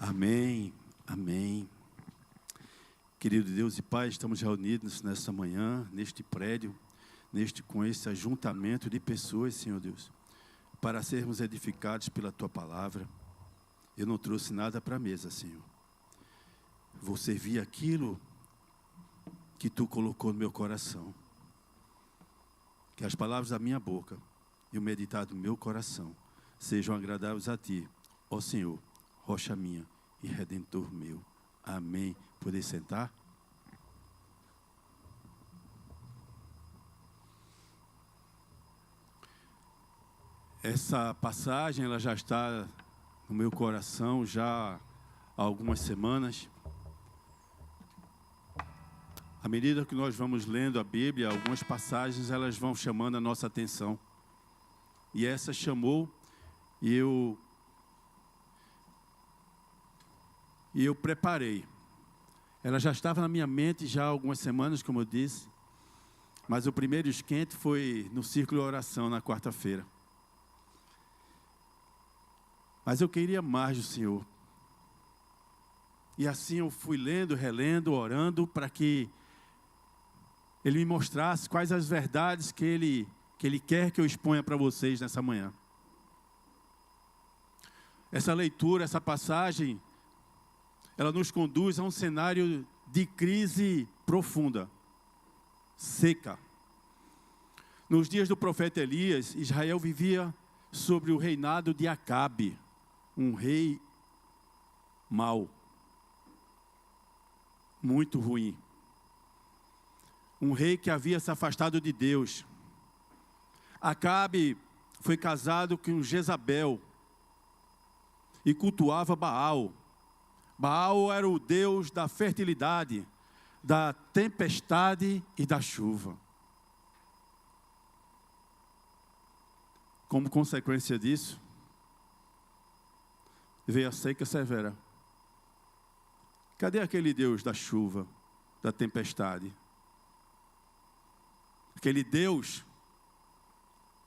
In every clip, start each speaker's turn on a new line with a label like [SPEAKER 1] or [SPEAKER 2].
[SPEAKER 1] Amém, amém. Querido Deus e Pai, estamos reunidos nessa manhã, neste prédio, com esse ajuntamento de pessoas, Senhor Deus, para sermos edificados pela Tua Palavra. Eu não trouxe nada para a mesa, Senhor. Vou servir aquilo que Tu colocou no meu coração. Que as palavras da minha boca e o meditar do meu coração sejam agradáveis a Ti, ó Senhor, rocha minha e redentor meu. Amém. Poder sentar? Essa passagem, ela já está no meu coração já há algumas semanas. À medida que nós vamos lendo a Bíblia, algumas passagens elas vão chamando a nossa atenção. E essa chamou e eu preparei. Ela já estava na minha mente já há algumas semanas, como eu disse. Mas o primeiro esquente foi no círculo de oração na quarta-feira. Mas eu queria mais do Senhor. E assim eu fui lendo, relendo, orando, para que Ele me mostrasse quais as verdades que Ele quer que eu exponha para vocês nessa manhã. Essa leitura, essa passagem, ela nos conduz a um cenário de crise profunda, seca. Nos dias do profeta Elias, Israel vivia sobre o reinado de Acabe, um rei mau, muito ruim. Um rei que havia se afastado de Deus. Acabe foi casado com Jezabel e cultuava Baal. Baal era o deus da fertilidade, da tempestade e da chuva. Como consequência disso, veio a seca severa. Cadê aquele Deus da chuva, da tempestade? Aquele Deus,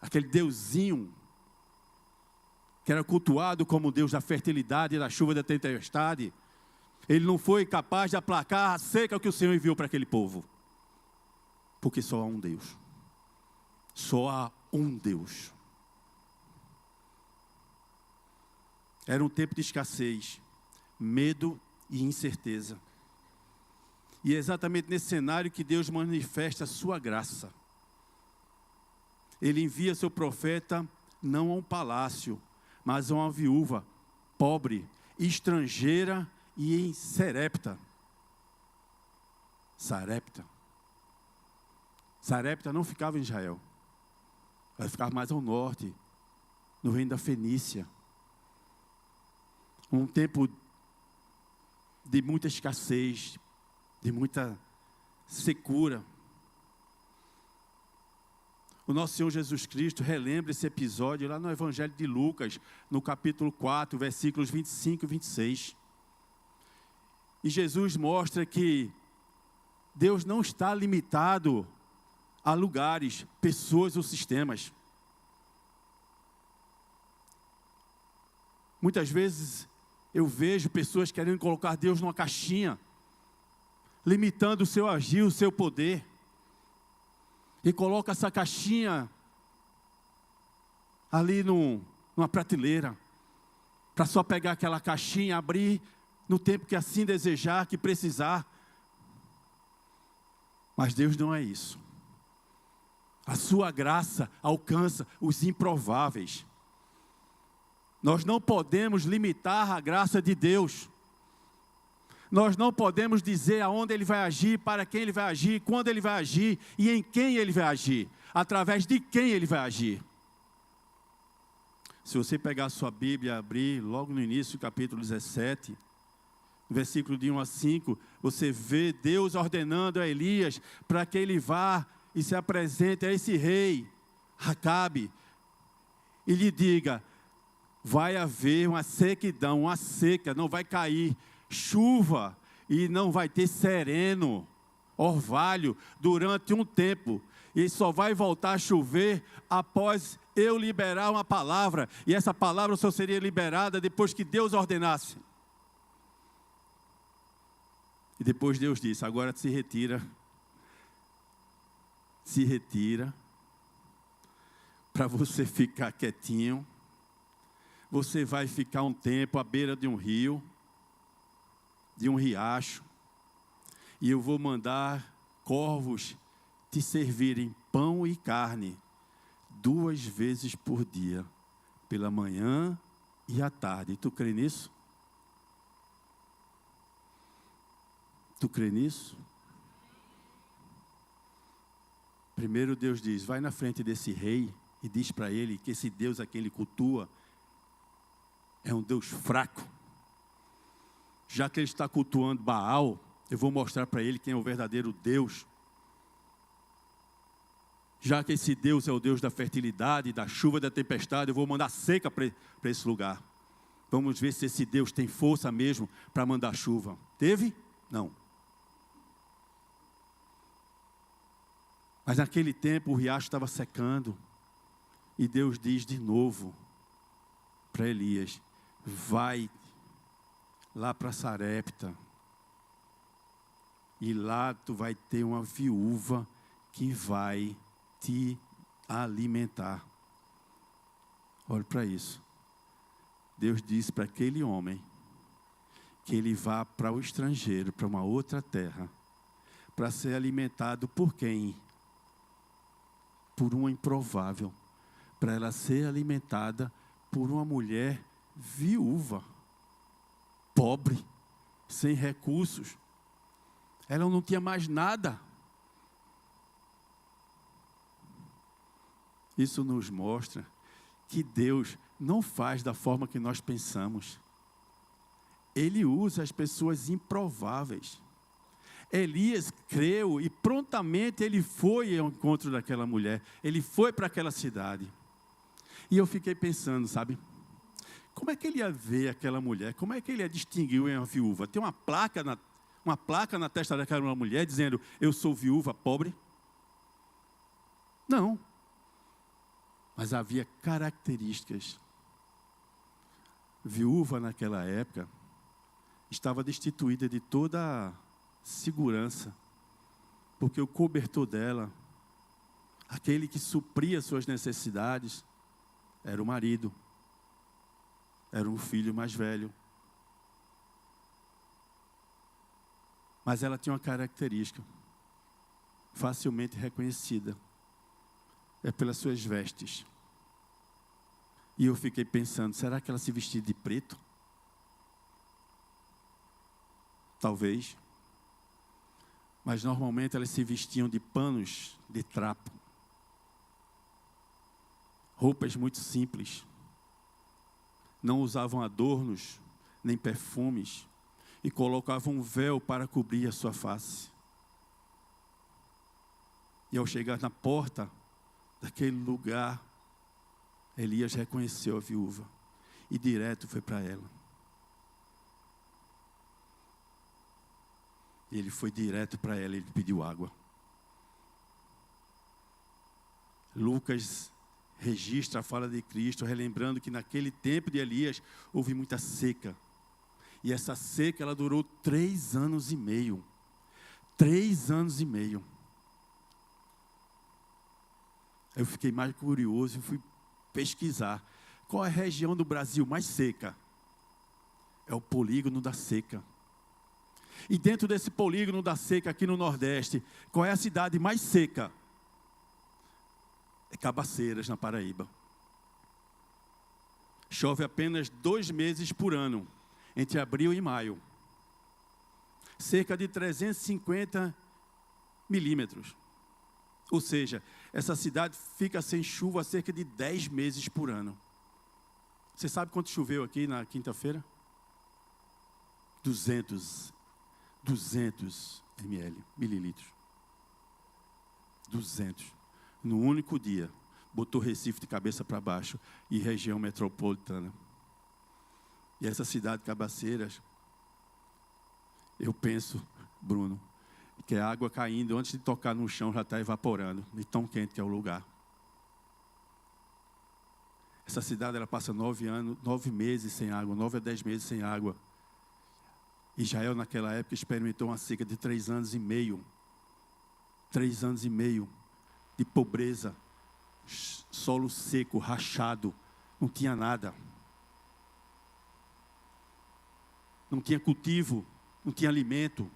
[SPEAKER 1] aquele Deusinho, que era cultuado como Deus da fertilidade, da chuva, da tempestade, ele não foi capaz de aplacar a seca que o Senhor enviou para aquele povo. Porque só há um Deus. Só há um Deus. Era um tempo de escassez, medo e incerteza. E é exatamente nesse cenário que Deus manifesta a sua graça. Ele envia seu profeta não a um palácio, mas a uma viúva, pobre, estrangeira e em Sarepta. Sarepta não ficava em Israel. Ela ficava mais ao norte, no reino da Fenícia. Um tempo de muita escassez, de muita secura. O nosso Senhor Jesus Cristo relembra esse episódio lá no Evangelho de Lucas, no capítulo 4, versículos 25 e 26. E Jesus mostra que Deus não está limitado a lugares, pessoas ou sistemas. Muitas vezes eu vejo pessoas querendo colocar Deus numa caixinha, limitando o seu agir, o seu poder. E coloca essa caixinha ali numa prateleira, para só pegar aquela caixinha, abrir no tempo que assim desejar, que precisar. Mas Deus não é isso. A sua graça alcança os improváveis. Nós não podemos limitar a graça de Deus. Nós não podemos dizer aonde Ele vai agir, para quem Ele vai agir, quando Ele vai agir e em quem Ele vai agir, através de quem Ele vai agir. Se você pegar a sua Bíblia e abrir logo no início do capítulo 17, versículo de 1 a 5, você vê Deus ordenando a Elias para que ele vá e se apresente a esse rei, Acabe, e lhe diga: vai haver uma sequidão, uma seca, não vai cair chuva e não vai ter sereno, orvalho, durante um tempo. E só vai voltar a chover após eu liberar uma palavra. E essa palavra só seria liberada depois que Deus ordenasse. E depois Deus disse, agora se retira, para você ficar quietinho. Você vai ficar um tempo à beira de um rio, de um riacho, e eu vou mandar corvos te servirem pão e carne 2 vezes por dia, pela manhã e à tarde. Tu crê nisso? Tu crê nisso? Primeiro Deus diz, vai na frente desse rei e diz para ele que esse Deus a quem ele cultua é um Deus fraco. Já que ele está cultuando Baal, eu vou mostrar para ele quem é o verdadeiro Deus. Já que esse Deus é o Deus da fertilidade, da chuva, da tempestade, eu vou mandar seca para esse lugar. Vamos ver se esse Deus tem força mesmo para mandar chuva. Teve? Não. Mas naquele tempo o riacho estava secando. E Deus diz de novo para Elias, vai lá para Sarepta. E lá tu vai ter uma viúva que vai te alimentar. Olha para isso. Deus disse para aquele homem que ele vá para o estrangeiro, para uma outra terra, para ser alimentado por quem? Por uma improvável. Para ela ser alimentada por uma mulher viúva, pobre, sem recursos. Ela não tinha mais nada. Isso nos mostra que Deus não faz da forma que nós pensamos. Ele usa as pessoas improváveis. Elias creu e prontamente ele foi ao encontro daquela mulher. Ele foi para aquela cidade. E eu fiquei pensando, sabe? Como é que ele ia ver aquela mulher? Como é que ele ia distinguir uma viúva? Tem uma placa na testa daquela mulher dizendo, eu sou viúva pobre? Não. Mas havia características. Viúva naquela época estava destituída de toda segurança, porque o cobertor dela, aquele que supria suas necessidades, era o marido, era um filho mais velho. Mas ela tinha uma característica, facilmente reconhecida, é pelas suas vestes. E eu fiquei pensando, será que ela se vestia de preto? Talvez. Mas normalmente elas se vestiam de panos de trapo. Roupas muito simples. Não usavam adornos, nem perfumes. E colocavam um véu para cobrir a sua face. E ao chegar na porta daquele lugar, Elias reconheceu a viúva. E direto foi para ela. E ele foi direto para ela, ele pediu água. Lucas registra a fala de Cristo, relembrando que naquele tempo de Elias, houve muita seca. E essa seca, ela durou 3 anos e meio. 3 anos e meio. Eu fiquei mais curioso e fui pesquisar. Qual é a região do Brasil mais seca? É o polígono da seca. E dentro desse polígono da seca aqui no Nordeste, qual é a cidade mais seca? É Cabaceiras, na Paraíba. Chove apenas 2 meses por ano, entre abril e maio. Cerca de 350 milímetros. Ou seja, essa cidade fica sem chuva cerca de 10 meses por ano. Você sabe quanto choveu aqui na quinta-feira? 200 mililitros. 200. No único dia, botou Recife de cabeça para baixo e região metropolitana. E essa cidade de Cabaceiras, eu penso, Bruno, que a água caindo, antes de tocar no chão, já está evaporando, de tão quente que é o lugar. Essa cidade, ela passa 9 meses sem água, 9 a 10 meses sem água. Israel, naquela época, experimentou uma seca de 3 anos e meio. 3 anos e meio de pobreza, solo seco, rachado, não tinha nada. Não tinha cultivo, não tinha alimento.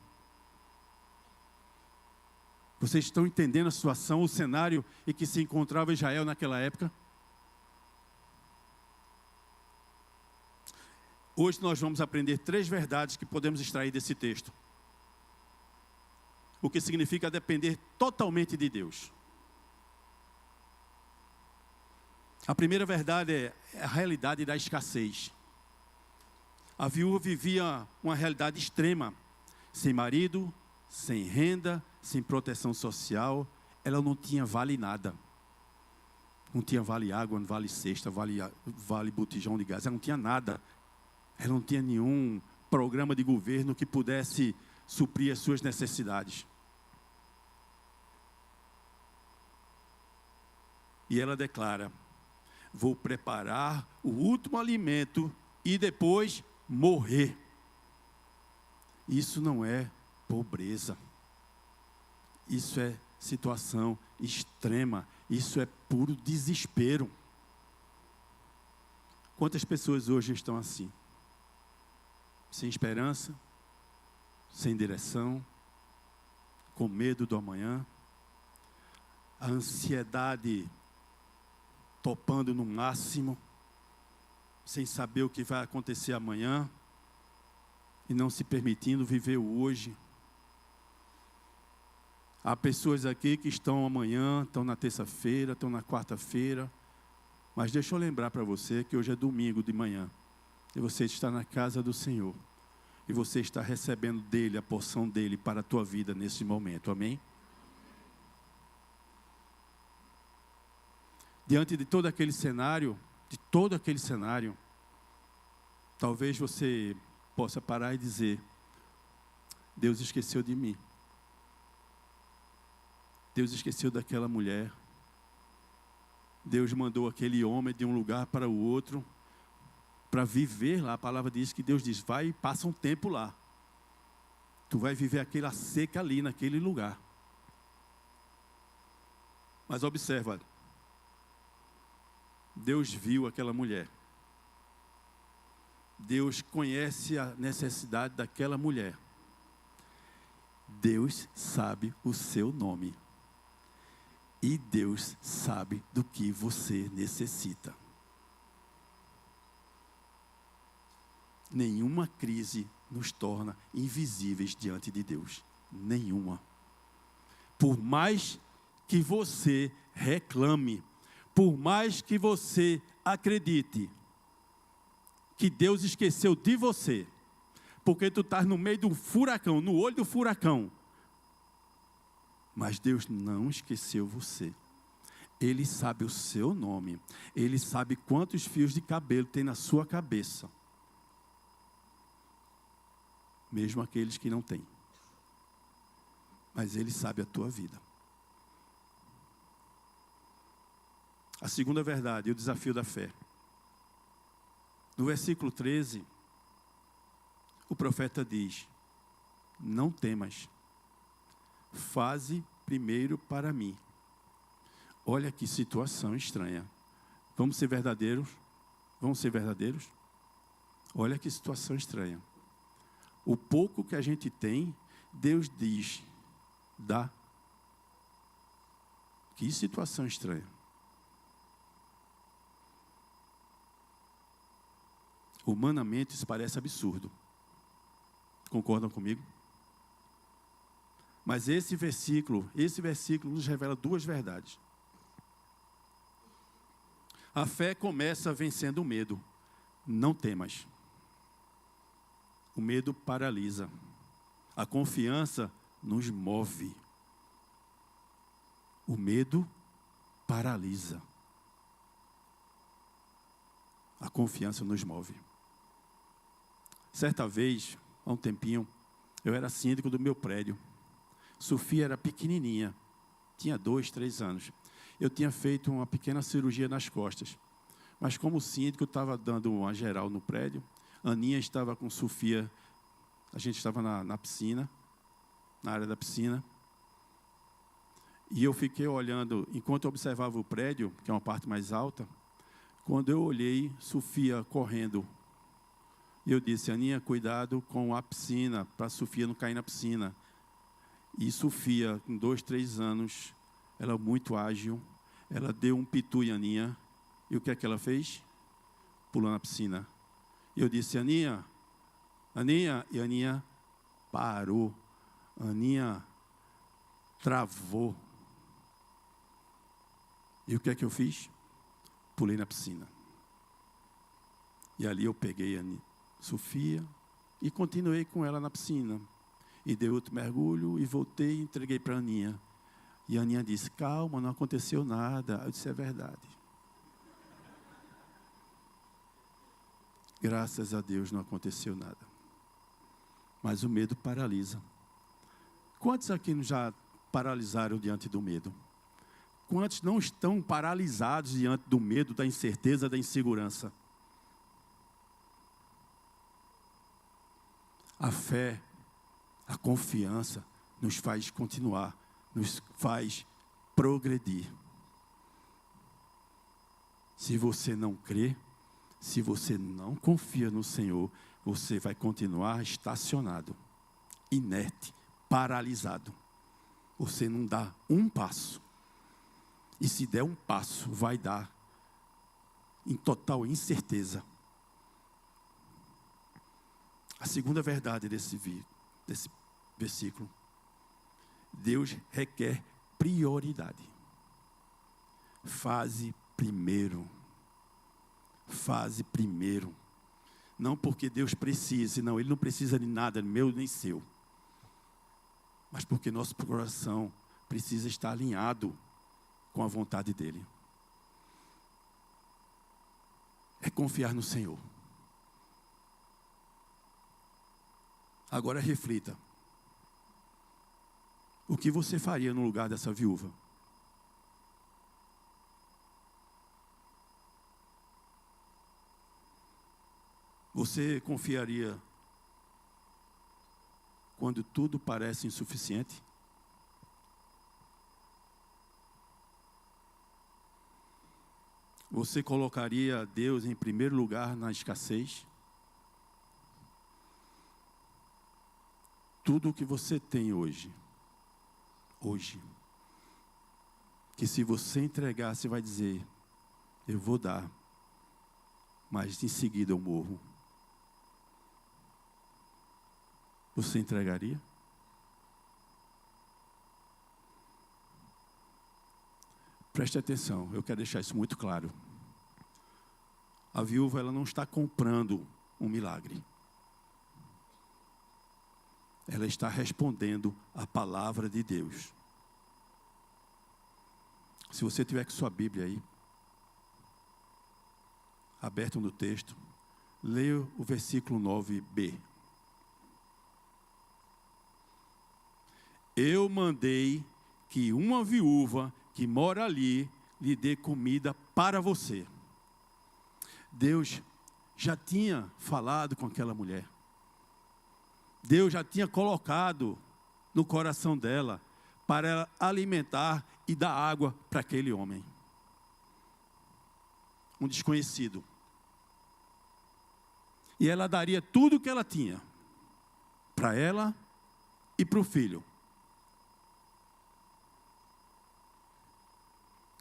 [SPEAKER 1] Vocês estão entendendo a situação, o cenário em que se encontrava Israel naquela época? Hoje nós vamos aprender 3 verdades que podemos extrair desse texto. O que significa depender totalmente de Deus. A primeira verdade é a realidade da escassez. A viúva vivia uma realidade extrema, sem marido, sem renda, sem proteção social. Ela não tinha vale nada. Não tinha vale água, não vale cesta, vale botijão de gás. Ela não tinha nada. Ela não tinha nenhum programa de governo que pudesse suprir as suas necessidades. E ela declara: vou preparar o último alimento e depois morrer. Isso não é pobreza. Isso é situação extrema. Isso é puro desespero. Quantas pessoas hoje estão assim? Sem esperança, sem direção, com medo do amanhã, a ansiedade topando no máximo, sem saber o que vai acontecer amanhã e não se permitindo viver o hoje. Há pessoas aqui que estão amanhã, estão na terça-feira, estão na quarta-feira, mas deixa eu lembrar para você que hoje é domingo de manhã e você está na casa do Senhor e você está recebendo dele, a porção dele para a tua vida nesse momento, amém? Diante de todo aquele cenário, talvez você possa parar e dizer: Deus esqueceu de mim. Deus esqueceu daquela mulher. Deus mandou aquele homem de um lugar para o outro para viver lá. A palavra diz que Deus diz: vai e passa um tempo lá. Tu vai viver aquela seca ali, naquele lugar. Mas observa, Deus viu aquela mulher. Deus conhece a necessidade daquela mulher. Deus sabe o seu nome. E Deus sabe do que você necessita. Nenhuma crise nos torna invisíveis diante de Deus. Nenhuma. Por mais que você reclame, por mais que você acredite que Deus esqueceu de você, porque tu estás no meio do furacão, no olho do furacão, mas Deus não esqueceu você. Ele sabe o seu nome. Ele sabe quantos fios de cabelo tem na sua cabeça. Mesmo aqueles que não têm. Mas Ele sabe a tua vida. A segunda verdade, o desafio da fé. No versículo 13, o profeta diz: não temas. Faze primeiro para mim. Olha que situação estranha. Vamos ser verdadeiros? Vamos ser verdadeiros? Olha que situação estranha. O pouco que a gente tem, Deus diz: dá. Que situação estranha. Humanamente isso parece absurdo. Concordam comigo? Mas esse versículo nos revela 2 verdades. A fé começa vencendo o medo. Não temas. O medo paralisa. A confiança nos move. O medo paralisa. A confiança nos move. Certa vez, há um tempinho, eu era síndico do meu prédio. Sofia era pequenininha, tinha 2, 3 anos. Eu tinha feito uma pequena cirurgia nas costas. Mas como síndico, eu estava dando uma geral no prédio. Aninha estava com Sofia A gente estava na piscina, na área da piscina. E eu fiquei olhando, enquanto eu observava o prédio, que é uma parte mais alta, quando eu olhei, Sofia correndo. E eu disse, Aninha, cuidado com a piscina, para a Sofia não cair na piscina. E Sofia, com 2, 3 anos, ela muito ágil, ela deu um pitu em Aninha. E o que é que ela fez? Pulou na piscina. E eu disse, Aninha, Aninha, e Aninha parou. Aninha travou. E o que é que eu fiz? Pulei na piscina. E ali eu peguei a Sofia e continuei com ela na piscina. E dei outro mergulho e voltei e entreguei para a Aninha. E a Aninha disse, calma, não aconteceu nada. Eu disse, é verdade. Graças a Deus não aconteceu nada. Mas o medo paralisa. Quantos aqui já paralisaram diante do medo? Quantos não estão paralisados diante do medo, da incerteza, da insegurança? A fé, a confiança nos faz continuar, nos faz progredir. Se você não crê, se você não confia no Senhor, você vai continuar estacionado, inerte, paralisado. Você não dá um passo. E se der um passo, vai dar em total incerteza. A segunda verdade desse versículo. Deus requer prioridade. Faze primeiro. Faze primeiro. Não porque Deus precise, não, Ele não precisa de nada, meu nem seu. Mas porque nosso coração precisa estar alinhado com a vontade dEle. É confiar no Senhor. Agora reflita. O que você faria no lugar dessa viúva? Você confiaria quando tudo parece insuficiente? Você colocaria Deus em primeiro lugar na escassez? Tudo o que você tem hoje, que se você entregar, você vai dizer, eu vou dar, mas em seguida eu morro. Você entregaria? Preste atenção, eu quero deixar isso muito claro. A viúva, ela não está comprando um milagre. Ela está respondendo à palavra de Deus. Se você tiver com sua Bíblia aí, aberto no texto, leia o versículo 9b. Eu mandei que uma viúva que mora ali lhe dê comida para você. Deus já tinha falado com aquela mulher. Deus já tinha colocado no coração dela para ela alimentar e dar água para aquele homem. Um desconhecido. E ela daria tudo o que ela tinha para ela e para o filho.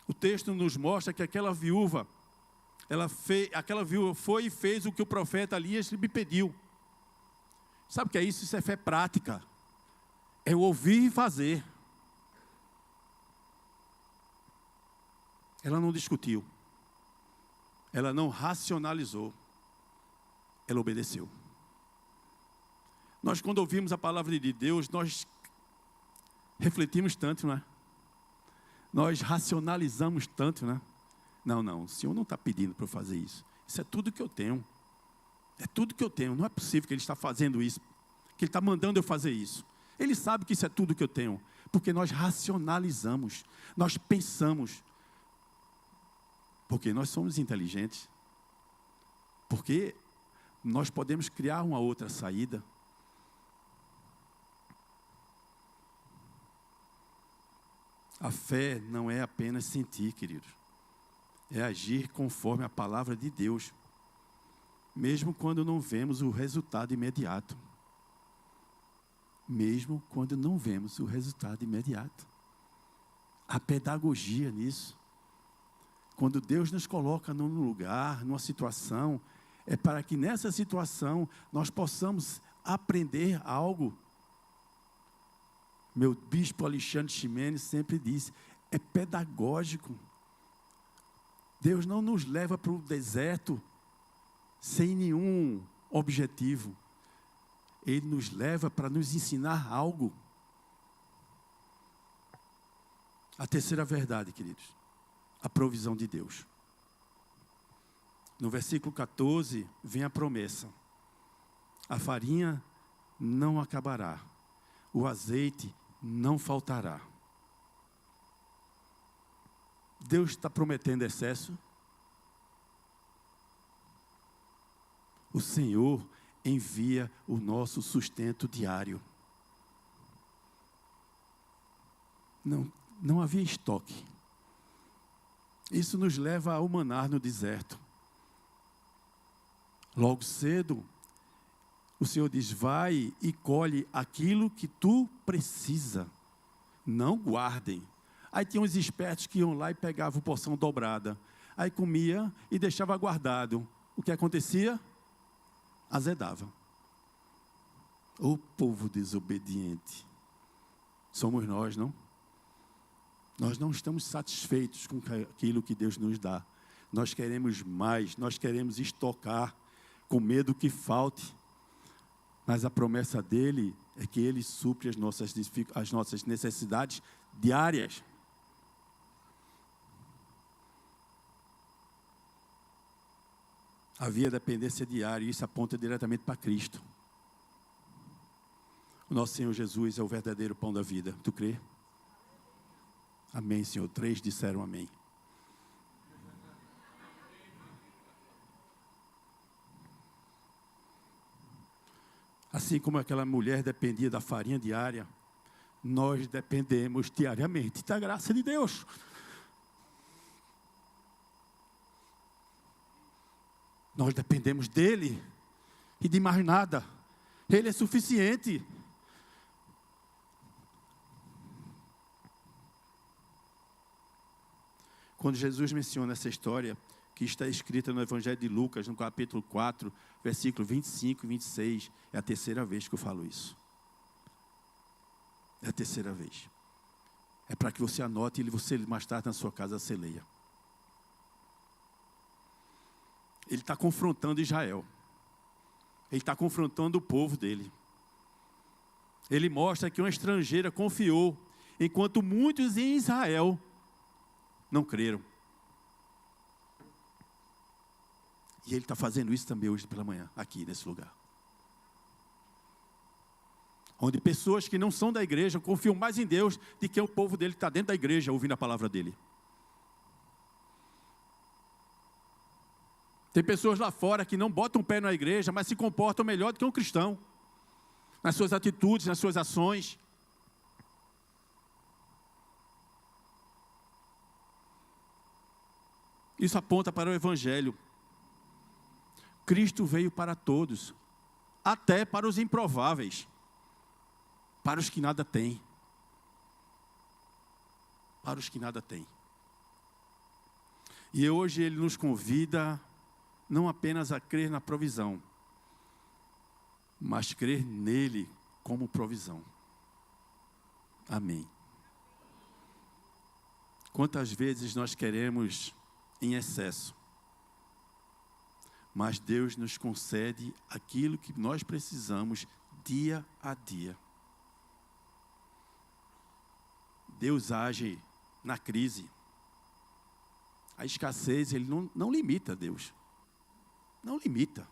[SPEAKER 1] O texto nos mostra que aquela viúva foi e fez o que o profeta Elias lhe pediu. Sabe o que é isso? Isso é fé prática. É ouvir e fazer. Ela não discutiu. Ela não racionalizou. Ela obedeceu. Nós, quando ouvimos a palavra de Deus, nós refletimos tanto, não é? Nós racionalizamos tanto, né? Não, o Senhor não está pedindo para eu fazer isso. Isso é tudo que eu tenho. É tudo que eu tenho. Não é possível que Ele está fazendo isso. Que Ele está mandando eu fazer isso. Ele sabe que isso é tudo que eu tenho. Porque nós racionalizamos. Nós pensamos. Porque nós somos inteligentes. Porque nós podemos criar uma outra saída. A fé não é apenas sentir, queridos. É agir conforme a palavra de Deus, mesmo quando não vemos o resultado imediato. Mesmo quando não vemos o resultado imediato. A pedagogia nisso. Quando Deus nos coloca num lugar, numa situação, é para que nessa situação nós possamos aprender algo. Meu bispo Alexandre Ximenes sempre diz, é pedagógico. Deus não nos leva para o deserto sem nenhum objetivo. Ele nos leva para nos ensinar algo. A terceira verdade, queridos, a provisão de Deus. No versículo 14, vem a promessa. A farinha não acabará, o azeite não faltará. Deus está prometendo excesso? O Senhor envia o nosso sustento diário. Não havia estoque. Isso nos leva ao maná no deserto. Logo cedo, o Senhor diz, vai e colhe aquilo que tu precisa. Não guardem. Aí tinha uns espertos que iam lá e pegavam porção dobrada. Aí comia e deixava guardado. O que acontecia? Azedava. O povo desobediente. Somos nós, não? Nós não estamos satisfeitos com aquilo que Deus nos dá. Nós queremos mais, nós queremos estocar, com medo que falte. Mas a promessa dele é que ele supre as nossas necessidades diárias. Havia dependência diária, e isso aponta diretamente para Cristo. O nosso Senhor Jesus é o verdadeiro pão da vida. Tu crê? Amém, Senhor. 3 disseram amém. Assim como aquela mulher dependia da farinha diária, nós dependemos diariamente da graça de Deus. Nós dependemos dele e de mais nada. Ele é suficiente. Quando Jesus menciona essa história, que está escrita no Evangelho de Lucas, no capítulo 4, versículo 25 e 26, é a terceira vez que eu falo isso. É a terceira vez. É para que você anote e você mais tarde na sua casa você leia. Ele está confrontando Israel. Ele está confrontando o povo dele. Ele mostra que uma estrangeira confiou, enquanto muitos em Israel não creram. E ele está fazendo isso também hoje pela manhã, aqui nesse lugar. Onde pessoas que não são da igreja confiam mais em Deus do que o povo dele que está dentro da igreja ouvindo a palavra dele. Tem pessoas lá fora que não botam o pé na igreja, mas se comportam melhor do que um cristão. Nas suas atitudes, nas suas ações. Isso aponta para o Evangelho. Cristo veio para todos, até para os improváveis, para os que nada têm. Para os que nada têm. E hoje ele nos convida não apenas a crer na provisão, mas crer nele como provisão. Amém. Quantas vezes nós queremos em excesso, mas Deus nos concede aquilo que nós precisamos dia a dia. Deus age na crise. A escassez, ele não limita Deus. Não limita.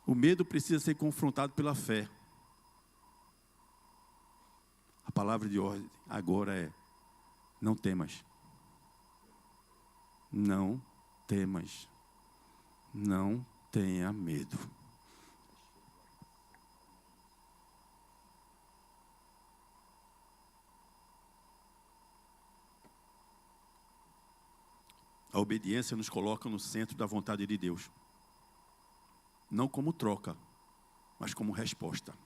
[SPEAKER 1] O medo precisa ser confrontado pela fé. A palavra de ordem agora é: não temas. Não temas. Não tenha medo. A obediência nos coloca no centro da vontade de Deus. Não como troca, mas como resposta.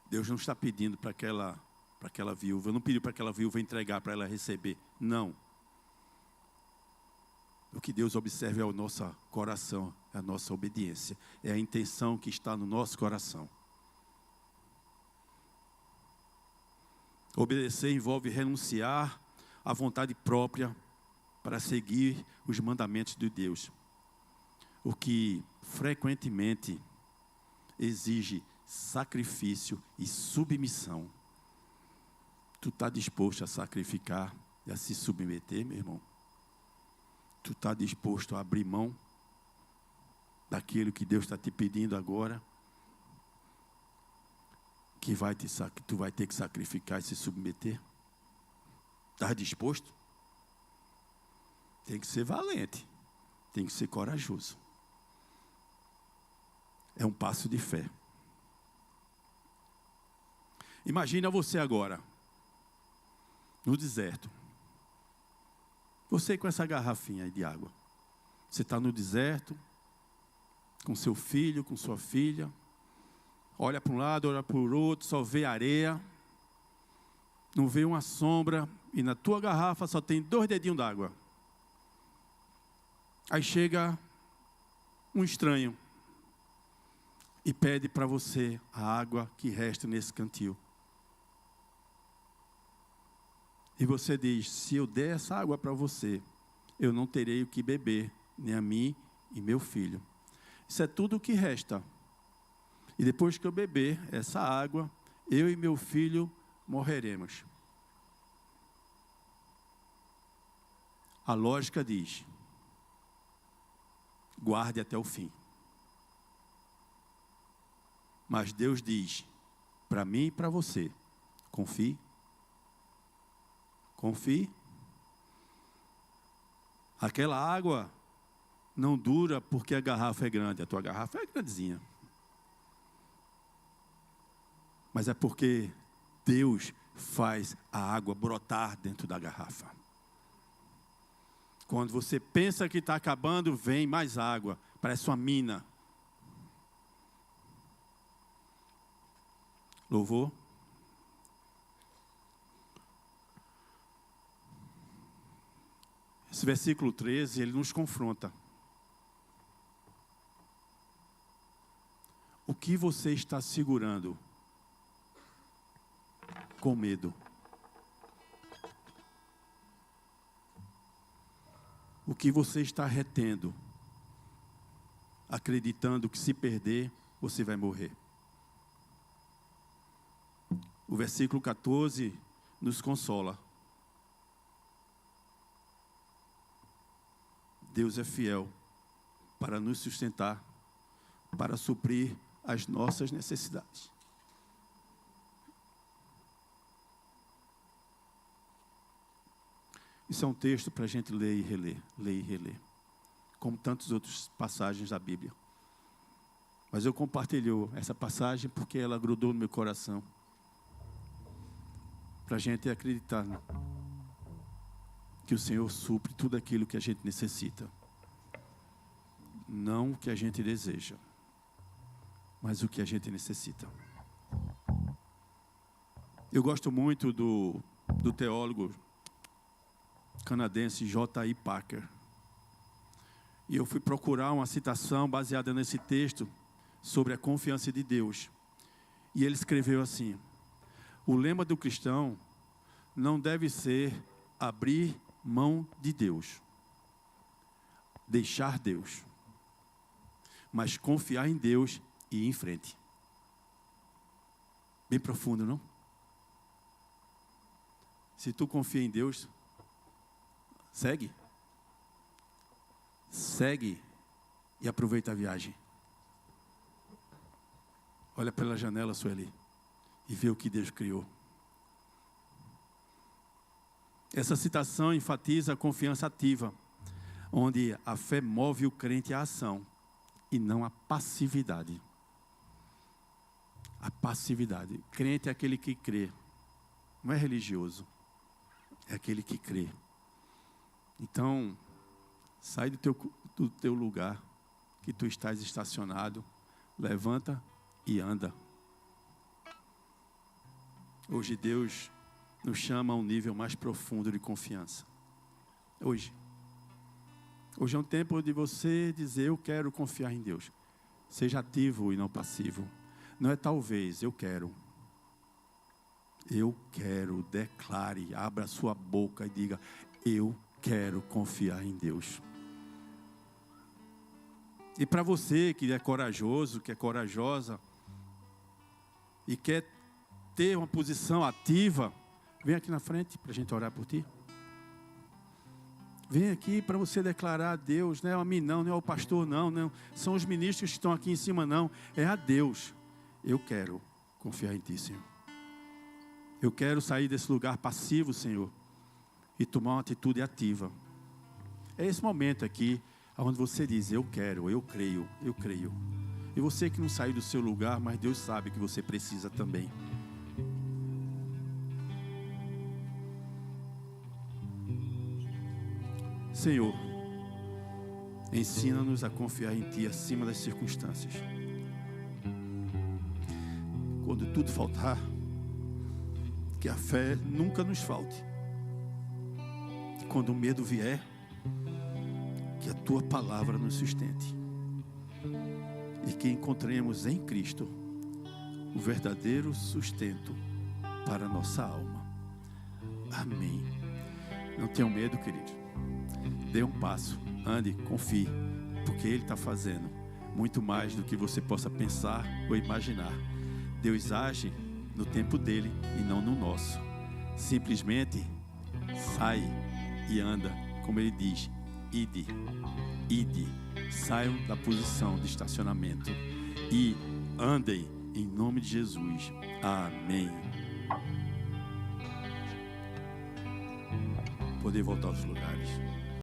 [SPEAKER 1] Deus não está pedindo para aquela viúva, não pediu para aquela viúva entregar para ela receber. Não. O que Deus observa é o nosso coração, é a nossa obediência. É a intenção que está no nosso coração. Obedecer envolve renunciar à vontade própria para seguir os mandamentos de Deus. O que frequentemente exige sacrifício e submissão. Tu está disposto a sacrificar e a se submeter, meu irmão? Tu está disposto a abrir mão daquilo que Deus está te pedindo agora? Que tu vai ter que sacrificar e se submeter? Está disposto? Tem que ser valente. Tem que ser corajoso. É um passo de fé. Imagina você agora, no deserto. Você com essa garrafinha aí de água. Você está no deserto, com seu filho, com sua filha. Olha para um lado, olha para o outro, só vê areia. Não vê uma sombra. E na tua garrafa só tem 2 dedinhos d'água. Aí chega um estranho e pede para você a água que resta nesse cantil. E você diz: se eu der essa água para você, eu não terei o que beber, nem a mim e meu filho. Isso é tudo o que resta. E depois que eu beber essa água, eu e meu filho morreremos. A lógica diz: guarde até o fim. Mas Deus diz, para mim e para você, confie. Confie. Aquela água não dura porque a garrafa é grande. A tua garrafa é grandezinha. Mas é porque Deus faz a água brotar dentro da garrafa. Quando você pensa que está acabando, vem mais água. Parece uma mina. Louvor. Esse versículo 13, ele nos confronta. O que você está segurando com medo? O que você está retendo, acreditando que se perder, você vai morrer? O versículo 14 nos consola. Deus é fiel para nos sustentar, para suprir as nossas necessidades. Isso é um texto para a gente ler e reler, como tantas outras passagens da Bíblia. Mas eu compartilho essa passagem porque ela grudou no meu coração, para a gente acreditar que o Senhor supre tudo aquilo que a gente necessita. Não o que a gente deseja, mas o que a gente necessita. Eu gosto muito do teólogo canadense J.I. Packer. E eu fui procurar uma citação baseada nesse texto sobre a confiança de Deus. E ele escreveu assim: o lema do cristão não deve ser abrir mão de Deus, deixar Deus, mas confiar em Deus e ir em frente. Bem profundo, não? Se tu confia em Deus, segue e aproveita a viagem. Olha pela janela, Sueli, e vê o que Deus criou. Essa citação enfatiza a confiança ativa, onde a fé move o crente à ação e não à passividade. A passividade. Crente é aquele que crê, não é religioso, é aquele que crê. Então, sai do teu lugar, que tu estás estacionado, levanta e anda. Hoje Deus nos chama a um nível mais profundo de confiança. Hoje é um tempo de você dizer: eu quero confiar em Deus. Seja ativo e não passivo. Não é talvez, eu quero. Eu quero, declare, abra sua boca e diga: eu quero confiar em Deus. E para você que é corajoso, que é corajosa, e quer ter uma posição ativa, vem aqui na frente para a gente orar por ti. Vem aqui para você declarar a Deus, não é a mim não é ao pastor não, são os ministros que estão aqui em cima não, é a Deus. Eu quero confiar em ti, Senhor. Eu quero sair desse lugar passivo, Senhor, e tomar uma atitude ativa. É esse momento aqui, onde você diz: eu quero, eu creio. E você que não saiu do seu lugar, mas Deus sabe que você precisa também. Senhor, ensina-nos a confiar em Ti acima das circunstâncias. Quando tudo faltar, que a fé nunca nos falte. Quando o medo vier, que a Tua palavra nos sustente. E que encontremos em Cristo o verdadeiro sustento para a nossa alma. Amém. Não tenham medo, querido. Dê um passo, ande, confie, porque Ele está fazendo muito mais do que você possa pensar ou imaginar. Deus age no tempo dele e não no nosso. Simplesmente sai e anda, como Ele diz: ide, saiam da posição de estacionamento e andem em nome de Jesus. Amém. Poder voltar aos lugares.